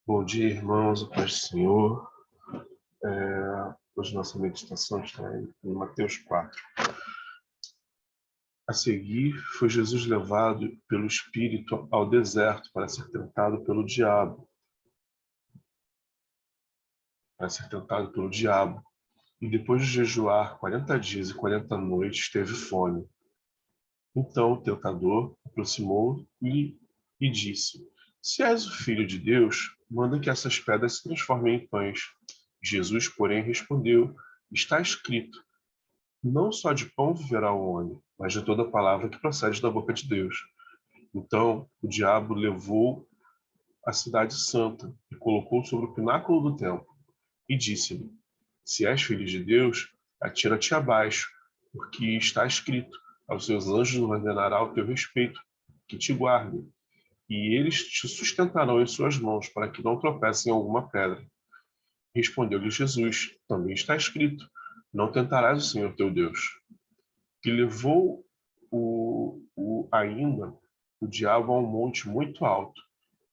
Bom dia, irmãos, a paz do Senhor. Hoje nossa meditação está em Mateus 4. A seguir, foi Jesus levado pelo Espírito ao deserto para ser tentado pelo diabo. E depois de jejuar 40 dias e 40 noites, teve fome. Então o tentador aproximou-lhe e disse: Se és o Filho de Deus, manda que essas pedras se transformem em pães. Jesus, porém, respondeu: Está escrito: Não só de pão viverá o homem, mas de toda palavra que procede da boca de Deus. Então o diabo levou a cidade santa e colocou sobre o pináculo do templo e disse-lhe: Se és filho de Deus, atira-te abaixo, porque está escrito: Aos seus anjos ordenará o teu respeito, que te guardem, e eles te sustentarão em suas mãos, para que não tropecem em alguma pedra. Respondeu-lhe Jesus: Também está escrito: Não tentarás o Senhor teu Deus. E levou ainda o diabo a um monte muito alto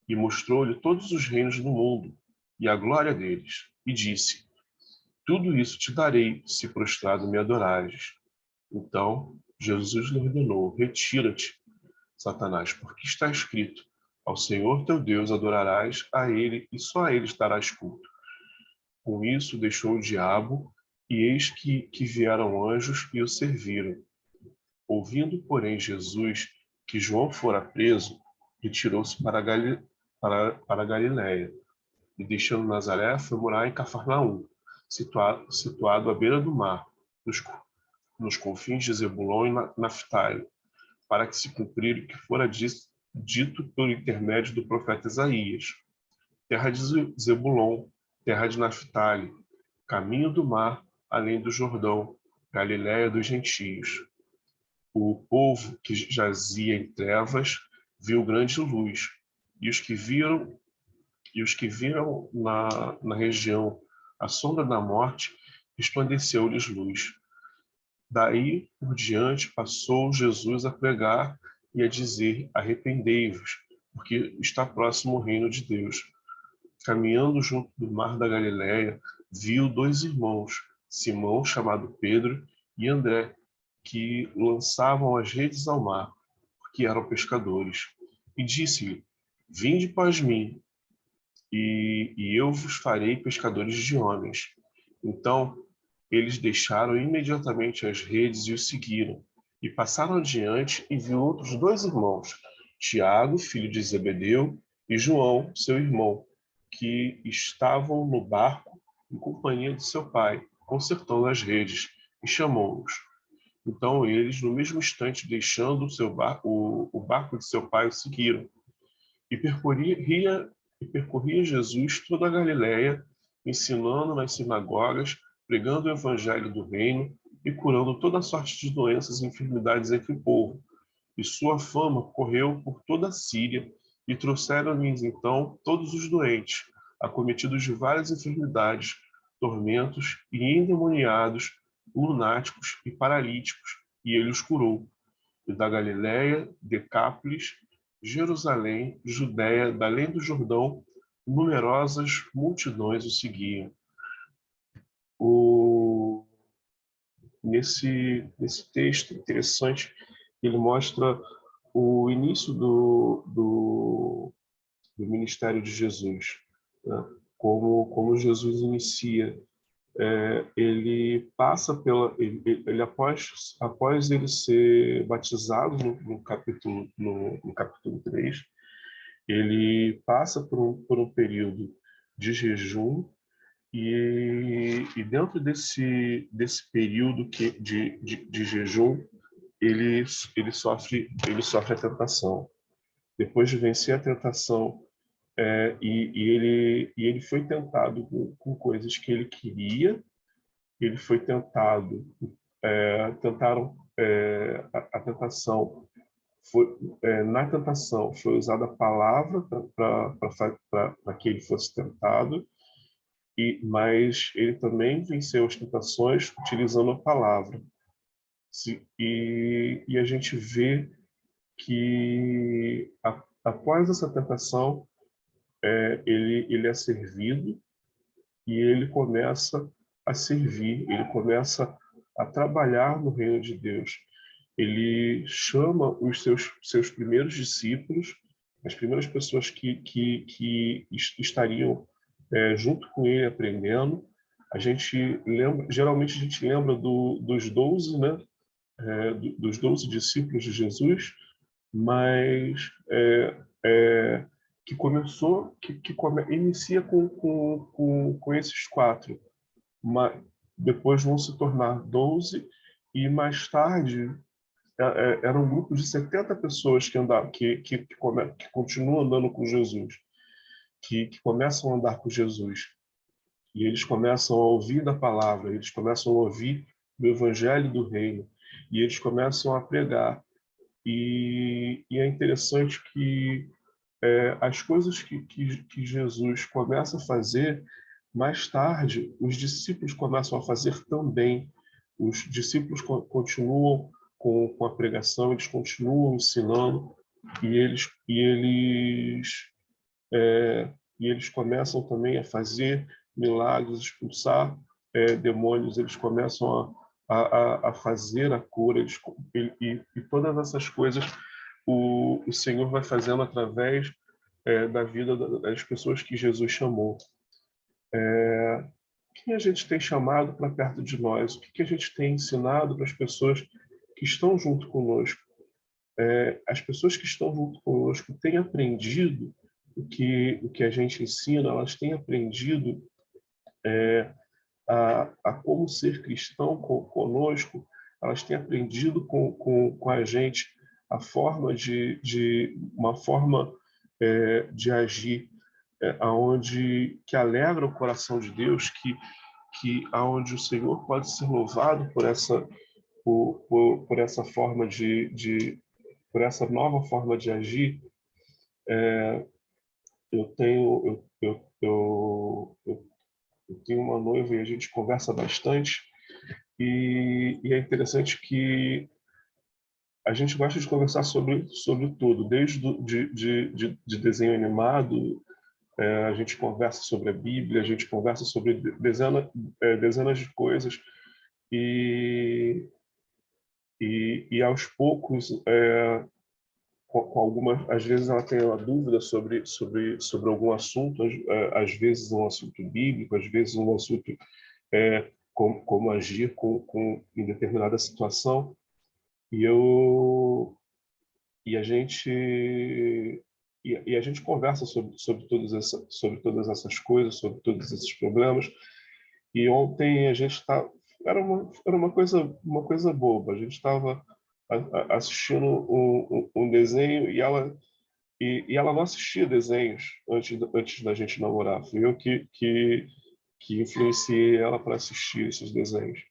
e mostrou-lhe todos os reinos do mundo e a glória deles, e disse: Tudo isso te darei, se prostrado me adorares. Então Jesus lhe ordenou: Retira-te, Satanás, porque está escrito: Ao Senhor teu Deus adorarás a ele e só a ele darás culto. Com isso deixou o diabo, e eis que vieram anjos e o serviram. Ouvindo, porém, Jesus que João fora preso, retirou-se para Galiléia, e deixando Nazaré, foi morar em Cafarnaum, situado à beira do mar, nos confins de Zebulon e Naftali, para que se cumprir o que fora dito por intermédio do profeta Isaías. Terra de Zebulon, terra de Naftali, caminho do mar, além do Jordão, Galiléia dos gentios. O povo que jazia em trevas viu grande luz, e os que viram na região a sombra da morte, resplandeceu-lhes luz. Daí por diante passou Jesus a pregar e a dizer: Arrependei-vos, porque está próximo o reino de Deus. Caminhando junto do mar da Galileia, viu dois irmãos, Simão, chamado Pedro, e André, que lançavam as redes ao mar, porque eram pescadores. E disse-lhe: Vinde após mim, e eu vos farei pescadores de homens. Então eles deixaram imediatamente as redes e o seguiram. E passaram adiante e viu outros dois irmãos, Tiago, filho de Zebedeu, e João, seu irmão, que estavam no barco em companhia de seu pai, consertando as redes, e chamou-os. Então eles, no mesmo instante, deixando o barco de seu pai, o seguiram. E percorria Jesus toda a Galiléia, ensinando nas sinagogas, pregando o evangelho do reino e curando toda sorte de doenças e enfermidades entre o povo. E sua fama correu por toda a Síria, e trouxeram-lhes então todos os doentes, acometidos de várias enfermidades, tormentos e endemoniados, lunáticos e paralíticos, e ele os curou. E da Galiléia, Decápolis, Jerusalém, Judéia, da além do Jordão, numerosas multidões o seguiam. O... Nesse texto interessante, ele mostra o início do ministério de Jesus, né? Como Jesus inicia. Ele passa ele após ele ser batizado no capítulo 3, ele passa por um período de jejum, e dentro desse período de jejum, ele sofre a tentação. Depois de vencer a tentação, ele foi tentado com coisas que ele queria. Ele foi tentado, tentaram, a tentação foi, na tentação foi usada a palavra para que ele fosse tentado, mas ele também venceu as tentações utilizando a palavra. E a gente vê que após essa tentação, ele é servido e ele começa a servir, ele começa a trabalhar no reino de Deus. Ele chama os seus primeiros discípulos, as primeiras pessoas que estariam junto com ele aprendendo. A gente lembra, geralmente a gente lembra dos 12, né? Dos 12 discípulos de Jesus, mas que começou, inicia com esses 4, mas depois vão se tornar 12 e mais tarde era um grupo de 70 pessoas que andavam, que continuam andando com Jesus, que começam a andar com Jesus. E eles começam a ouvir da palavra, eles começam a ouvir do evangelho do reino, e eles começam a pregar. E é interessante que as coisas que Jesus começa a fazer, mais tarde, os discípulos começam a fazer também. Os discípulos continuam com a pregação, eles continuam ensinando, e eles começam também a fazer milagres, expulsar demônios, eles começam a fazer a cura, e todas essas coisas o Senhor vai fazendo através da vida das pessoas que Jesus chamou. Quem a gente tem chamado para perto de nós? O que a gente tem ensinado para as pessoas que estão junto conosco? As pessoas que estão junto conosco têm aprendido o que a gente ensina, elas têm aprendido a como ser cristão conosco, elas têm aprendido com a gente a forma uma forma de agir aonde que alegra o coração de Deus, que aonde o Senhor pode ser louvado por essa forma por essa nova forma de agir. Eu tenho eu tenho uma noiva e a gente conversa bastante, e é interessante que a gente gosta de conversar sobre tudo, desde de desenho animado, a gente conversa sobre a Bíblia, a gente conversa sobre dezenas de coisas, e, e aos poucos, com algumas, às vezes ela tem uma dúvida sobre algum assunto, às vezes um assunto bíblico, às vezes um assunto como agir em determinada situação, e eu e a gente e a gente conversa sobre todas essas coisas, sobre todos esses problemas. E ontem a gente era uma coisa boba. A gente estava assistindo um desenho e ela não assistia desenhos antes da gente namorar. Fui eu que influenciei ela para assistir esses desenhos.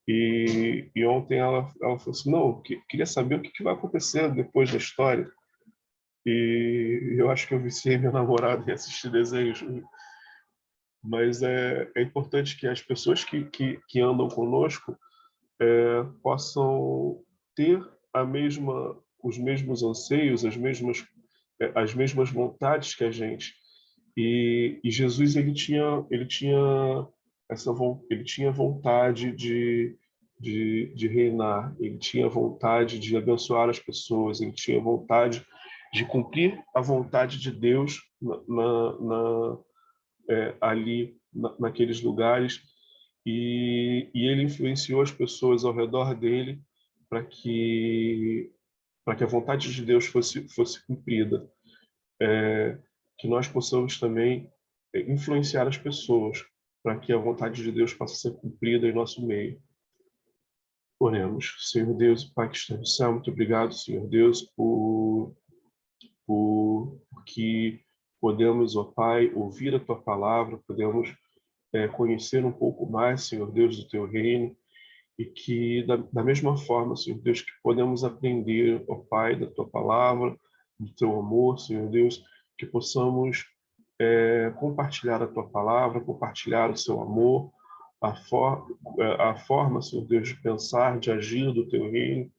E ontem ela falou assim, não, queria saber o que vai acontecer depois da história. E eu acho que eu viciei minha namorada em assistir desenhos. Mas é importante que as pessoas que andam conosco possam ter os mesmos anseios, as mesmas vontades que a gente. E Jesus ele tinha vontade de reinar, ele tinha vontade de abençoar as pessoas, ele tinha vontade de cumprir a vontade de Deus ali naqueles lugares, e ele influenciou as pessoas ao redor dele para que a vontade de Deus fosse cumprida. Que nós possamos também influenciar as pessoas para que a vontade de Deus possa ser cumprida em nosso meio. Oremos. Senhor Deus, Pai que está no céu, muito obrigado, Senhor Deus, porque podemos, ó Pai, ouvir a Tua palavra, podemos conhecer um pouco mais, Senhor Deus, do Teu reino, e que, da mesma forma, Senhor Deus, que podemos aprender, ó Pai, da Tua palavra, do Teu amor, Senhor Deus, que possamos compartilhar a Tua palavra, compartilhar o Seu amor, a forma, Senhor Deus, de pensar, de agir do Teu reino,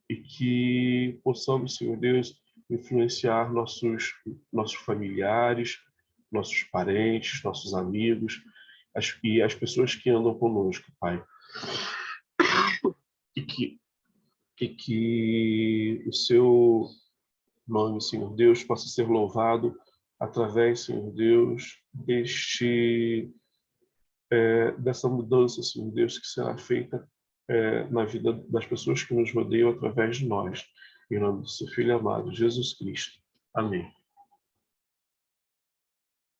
e que possamos, Senhor Deus, influenciar nossos familiares, nossos parentes, nossos amigos, e as pessoas que andam conosco, Pai. E que o seu nome, Senhor Deus, possa ser louvado através, Senhor Deus, dessa mudança, Senhor Deus, que será feita na vida das pessoas que nos rodeiam através de nós. Em nome do seu Filho amado, Jesus Cristo. Amém.